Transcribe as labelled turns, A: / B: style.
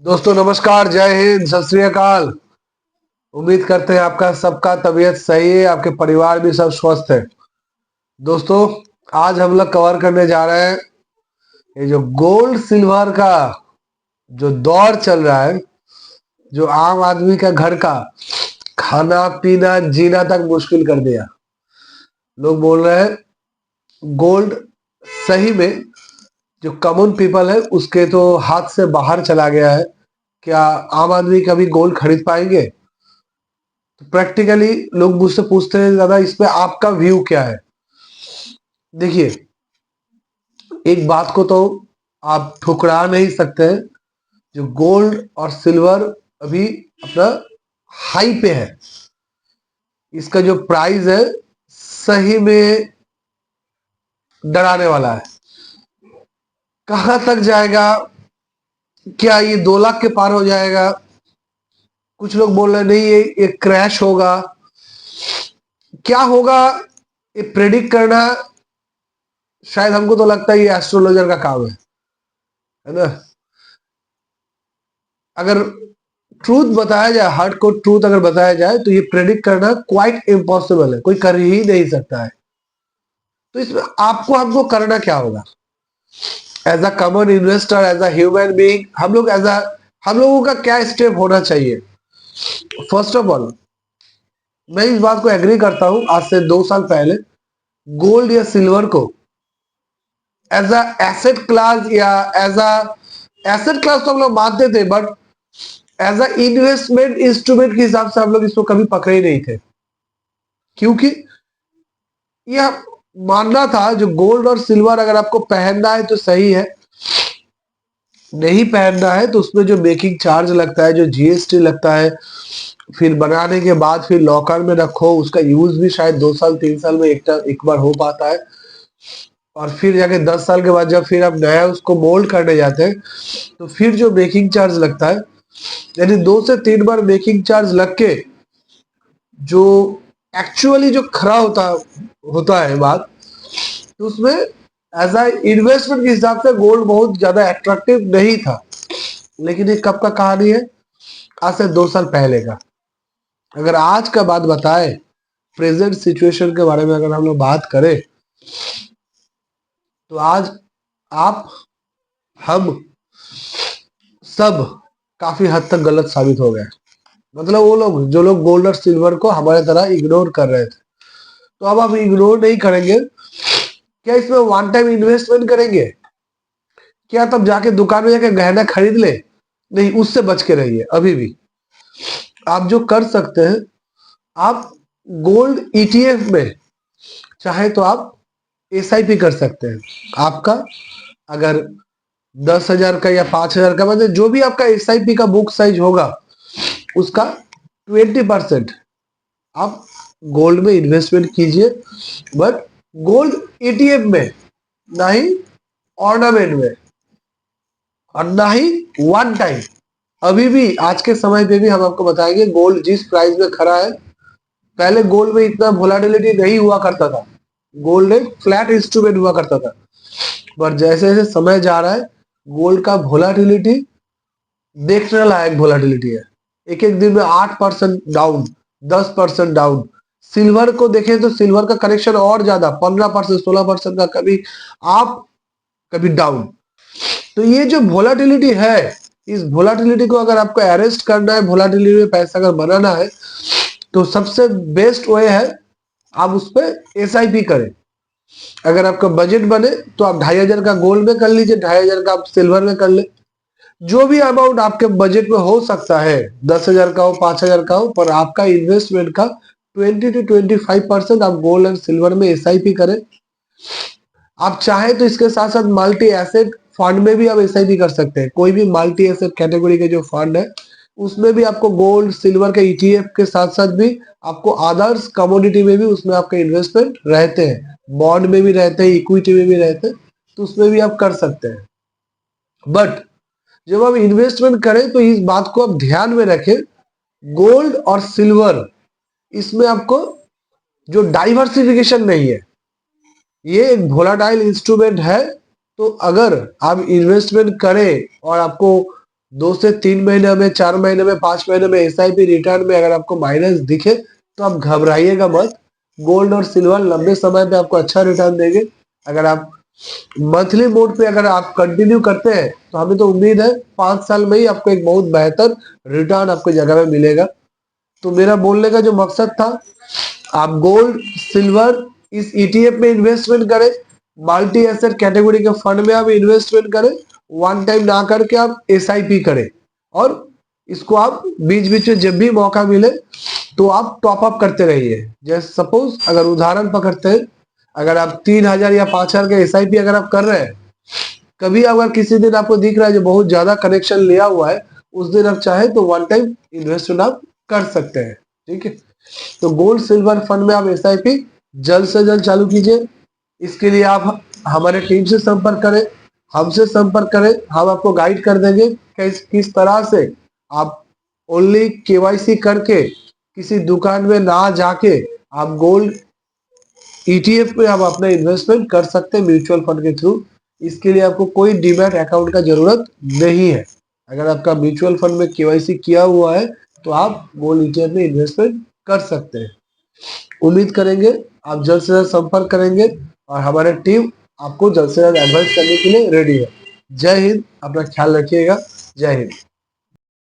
A: दोस्तों नमस्कार, जय हिंद, सत श्री अकाल। उम्मीद करते हैं आपका सबका तबीयत सही है, आपके परिवार भी सब स्वस्थ है। दोस्तों आज हम लोग कवर करने जा रहे हैं ये जो गोल्ड सिल्वर का जो दौर चल रहा है, जो आम आदमी का घर का खाना पीना जीना तक मुश्किल कर दिया। लोग बोल रहे हैं गोल्ड सही में जो कॉमन पीपल है उसके तो हाथ से बाहर चला गया है। क्या आम आदमी कभी गोल्ड खरीद पाएंगे? तो प्रैक्टिकली लोग मुझसे पूछते हैं दादा इस पे आपका व्यू क्या है। देखिए, एक बात को तो आप ठुकरा नहीं सकते हैं, जो गोल्ड और सिल्वर अभी अपना हाई पे है। इसका जो प्राइस है सही में डराने वाला है। कहां तक जाएगा? क्या ये 2 लाख के पार हो जाएगा? कुछ लोग बोल रहे हैं नहीं ये क्रैश होगा। क्या होगा ये प्रेडिक्ट करना शायद हमको तो लगता है ये एस्ट्रोलॉजर का काम है ना। अगर ट्रूथ बताया जाए, हार्ड कोर ट्रूथ अगर बताया जाए तो ये प्रेडिक्ट करना क्वाइट इम्पॉसिबल है, कोई कर ही नहीं सकता है। तो इसमें आपको हमको करना क्या होगा? As a common investor, as a human being, हम लोगों का क्या स्टेप होना चाहिए? फर्स्ट ऑफ ऑल मैं इस बात को एग्री करता हूं, आज से 2 साल पहले गोल्ड या सिल्वर को एज अ एसेट क्लास या एज अ एसेट क्लास तो हम लोग मानते थे, but as a investment instrument के हिसाब से हम लोग इसको कभी पकड़े ही नहीं थे। क्योंकि यह मानना था जो गोल्ड और सिल्वर अगर आपको पहनना है तो सही है, नहीं पहनना है तो उसमें जो मेकिंग चार्ज लगता है, जो जीएसटी लगता है, फिर बनाने के बाद फिर लॉकर में रखो, उसका यूज भी शायद 2 साल 3 साल में एक बार हो पाता है। और फिर जाके 10 साल के बाद जब फिर आप नया उसको मोल्ड करने जाते हैं तो फिर जो मेकिंग चार्ज लगता है, यानी 2 से 3 बार मेकिंग चार्ज लग के जो एक्चुअली जो खरा होता है बात, तो उसमें एज अ इन्वेस्टमेंट के हिसाब से गोल्ड बहुत ज्यादा अट्रैक्टिव नहीं था। लेकिन ये कब का कहानी है? आज से 2 साल पहले का। अगर आज का बात बताए, प्रेजेंट सिचुएशन के बारे में अगर हम लोग बात करें, तो आज आप हम सब काफी हद तक गलत साबित हो गए। मतलब वो लोग जो लोग गोल्ड और सिल्वर को हमारे तरह इग्नोर कर रहे थे, तो अब आप इग्नोर नहीं करेंगे। क्या इसमें वन टाइम इन्वेस्टमेंट करेंगे? क्या तब जाके दुकान में जाके गहना खरीद ले? नहीं, उससे बच के रहिए। अभी भी आप जो कर सकते हैं, आप गोल्ड ईटीएफ में चाहे तो आप एसआईपी कर सकते हैं। आपका अगर 10,000 का या 5,000 का, मतलब जो भी आपका एसआईपी का बुक साइज होगा उसका 20% आप गोल्ड में इन्वेस्टमेंट कीजिए, बट गोल्ड ईटीएफ में, ना ही ऑर्नामेंट में, और ना ही वन टाइम। अभी भी आज के समय पे भी हम आपको बताएंगे गोल्ड जिस प्राइस में खड़ा है, पहले गोल्ड में इतना वोलाटिलिटी नहीं हुआ करता था। गोल्ड एक फ्लैट इंस्ट्रूमेंट हुआ करता था, पर जैसे जैसे समय जा रहा है गोल्ड का वोलाटिलिटी देखने लायक वोलाटिलिटी है। एक एक दिन में 8% डाउन, 10% डाउन। सिल्वर को देखें तो सिल्वर का करेक्शन और ज्यादा, 15% 16% का कभी आप कभी डाउन। तो ये जो वोलाटिलिटी है, इस वोलाटिलिटी को अगर आपको अरेस्ट करना है, वोलाटिलिटी में पैसा अगर बनाना है, तो सबसे बेस्ट वे है आप उस पर एसआईपी करें। अगर आपका बजट बने तो आप 2,500 का गोल्ड में कर लीजिए, 2,500 का आप सिल्वर में कर ले। जो भी अमाउंट आपके बजट में हो सकता है, 10,000 का हो, 5,000 का हो, पर आपका इन्वेस्टमेंट का 20 to 25% आप गोल्ड एंड सिल्वर में एसआईपी करें। आप चाहे तो इसके साथ साथ मल्टी एसेट फंड में भी आप एसआईपी कर सकते हैं। कोई भी मल्टी एसेट कैटेगरी के जो फंड है उसमें भी आपको गोल्ड सिल्वर के ईटीएफ के साथ साथ भी आपको अदर्स कमोडिटी में भी उसमें आपके इन्वेस्टमेंट रहते हैं, बॉन्ड में भी रहते हैं, इक्विटी में भी रहते हैं, तो उसमें भी आप कर सकते हैं। बट जब आप इन्वेस्टमेंट करें तो इस बात को आप ध्यान में रखें, गोल्ड और सिल्वर इसमें आपको जो डाइवर्सिफिकेशन नहीं है, ये एक वोलाटाइल इंस्ट्रूमेंट है। तो अगर आप इन्वेस्टमेंट करें और आपको 2 से 3 महीने में, 4 महीने में, 5 महीने में एसआईपी रिटर्न में अगर आपको माइनस दिखे तो आप घबराइएगा मत। गोल्ड और सिल्वर लंबे समय पे आपको अच्छा रिटर्न देंगे। अगर आप मंथली मोड पे अगर आप कंटिन्यू करते हैं तो हमें तो उम्मीद है 5 साल में ही आपको एक बहुत बेहतर रिटर्न आपको जगह में मिलेगा। तो मेरा बोलने का जो मकसद था, आप गोल्ड सिल्वर इस ईटीएफ में इन्वेस्टमेंट करें, मल्टी एसेट कैटेगरी के फंड में आप इन्वेस्टमेंट करें, वन टाइम ना करके आप एसआईपी करें, और इसको आप बीच बीच में जब भी मौका मिले तो आप टॉप अप करते रहिए। जैसे सपोज अगर उदाहरण पकड़ते हैं, अगर आप 3,000 या 5,000 का एसआईपी अगर आप कर रहे हैं, कभी अगर किसी दिन आपको दिख रहा है जो बहुत ज्यादा कनेक्शन लिया हुआ है, उस दिन आप चाहे तो वन टाइम इन्वेस्टमेंट आप कर सकते हैं। ठीक है, तो गोल्ड सिल्वर फंड में आप एसआईपी जल्द से जल्द चालू कीजिए। इसके लिए आप हमारे टीम से संपर्क करें, हमसे संपर्क करें, हम आपको गाइड कर देंगे किस तरह से आप ओनली केवाईसी करके किसी दुकान में ना जाके आप गोल्ड ईटीएफ में आप अपना इन्वेस्टमेंट कर सकते हैं म्यूचुअल फंड के थ्रू। इसके लिए आपको कोई डीमैट अकाउंट का जरूरत नहीं है। अगर आपका म्यूचुअल फंड में केवाईसी किया हुआ है तो आप गोल्ड ईटीएफ में इन्वेस्टमेंट कर सकते हैं। उम्मीद करेंगे आप जल्द से जल्द संपर्क करेंगे और हमारी टीम आपको जल्द से जल्द एडवाइस करने के लिए रेडी है। जय हिंद, अपना ख्याल रखिएगा। जय हिंद।